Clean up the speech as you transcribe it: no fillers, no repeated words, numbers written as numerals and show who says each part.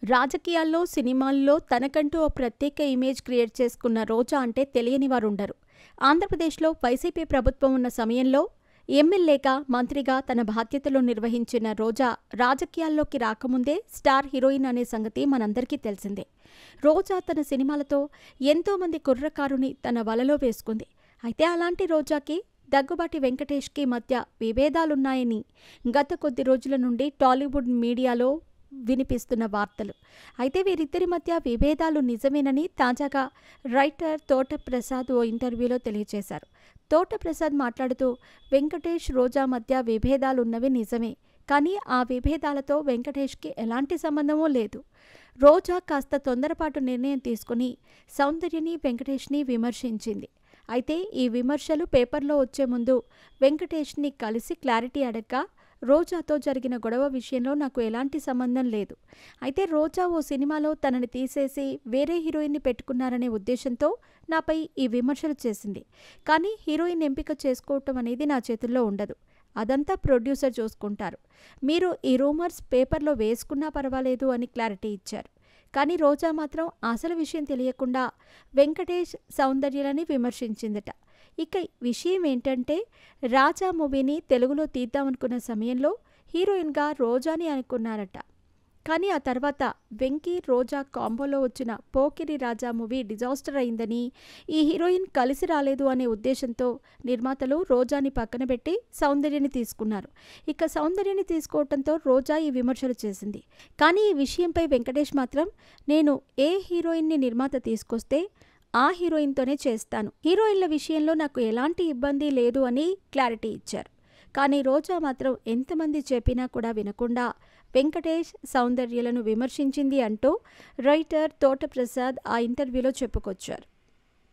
Speaker 1: రాజకీయాల్లో, సినిమాల్లో తనకంటూ ఓ ప్రత్యేక ఇమేజ్ క్రియేట్ చేసుకున్న రోజా అంటే తెలియని వారుండరు. ఆంధ్రప్రదేశ్లో వైసీపీ ప్రభుత్వం ఉన్న సమయంలో ఎమ్మెల్యేగా, మంత్రిగా తన బాధ్యతలు నిర్వహించిన రోజా రాజకీయాల్లోకి రాకముందే స్టార్ హీరోయిన్ అనే సంగతి మనందరికీ తెలిసిందే. రోజా తన సినిమాలతో ఎంతోమంది కుర్రకారుని తన వలలో వేసుకుంది. అయితే అలాంటి రోజాకి దగ్గుబాటి వెంకటేష్కి మధ్య విభేదాలున్నాయని గత కొద్ది రోజుల నుండి టాలీవుడ్ మీడియాలో వినిపిస్తున్న వార్తలు. అయితే వీరిద్దరి మధ్య విభేదాలు నిజమేనని తాజాగా రైటర్ తోట ప్రసాద్ ఓ ఇంటర్వ్యూలో తెలియజేశారు. తోట ప్రసాద్ మాట్లాడుతూ, వెంకటేష్, రోజా మధ్య విభేదాలున్నవి నిజమే, కానీ ఆ విభేదాలతో వెంకటేష్కి ఎలాంటి సంబంధమూ లేదు. రోజా కాస్త తొందరపాటు నిర్ణయం తీసుకుని సౌందర్యని, వెంకటేష్ని విమర్శించింది. అయితే ఈ విమర్శలు పేపర్లో వచ్చే ముందు వెంకటేష్ని కలిసి క్లారిటీ అడగ్గా, రోజాతో జరిగిన గొడవ విషయంలో నాకు ఎలాంటి సంబంధం లేదు. అయితే రోజా ఓ సినిమాలో తనని తీసేసి వేరే హీరోయిన్ని పెట్టుకున్నారనే ఉద్దేశంతో నాపై ఈ విమర్శలు చేసింది. కానీ హీరోయిన్ ఎంపిక చేసుకోవటం అనేది నా చేతుల్లో ఉండదు. అదంతా ప్రొడ్యూసర్ చూసుకుంటారు. మీరు ఈ రూమర్స్ పేపర్లో వేసుకున్నా పర్వాలేదు అని క్లారిటీ ఇచ్చారు. కానీ రోజా మాత్రం అసలు విషయం తెలియకుండా వెంకటేష్, సౌందర్యలని విమర్శించిందట. ఇక విషయం ఏంటంటే, రాజా మూవీని తెలుగులో తీద్దామనుకున్న సమయంలో హీరోయిన్గా రోజాని అనుకున్నారట. కానీ ఆ తర్వాత వెంకీ, రోజా కాంబోలో వచ్చిన పోకిరి రాజా మూవీ డిజాస్టర్ అయిందని, ఈ హీరోయిన్ కలిసి రాలేదు అనే ఉద్దేశంతో నిర్మాతలు రోజాని పక్కన పెట్టి సౌందర్యని తీసుకున్నారు. ఇక సౌందర్యని తీసుకోవడంతో రోజా ఈ విమర్శలు చేసింది. కానీ ఈ విషయంపై వెంకటేష్ మాత్రం, నేను ఏ హీరోయిన్ని నిర్మాత తీసుకొస్తే ఆ హీరోయిన్తోనే చేస్తాను, హీరోయిన్ల విషయంలో నాకు ఎలాంటి ఇబ్బంది లేదు అని క్లారిటీ ఇచ్చారు. కానీ రోజా మాత్రం ఎంతమంది చెప్పినా కూడా వినకుండా వెంకటేష్, సౌందర్యలను విమర్శించింది అంటూ రైటర్ తోట ప్రసాద్ ఆ ఇంటర్వ్యూలో చెప్పుకొచ్చారు.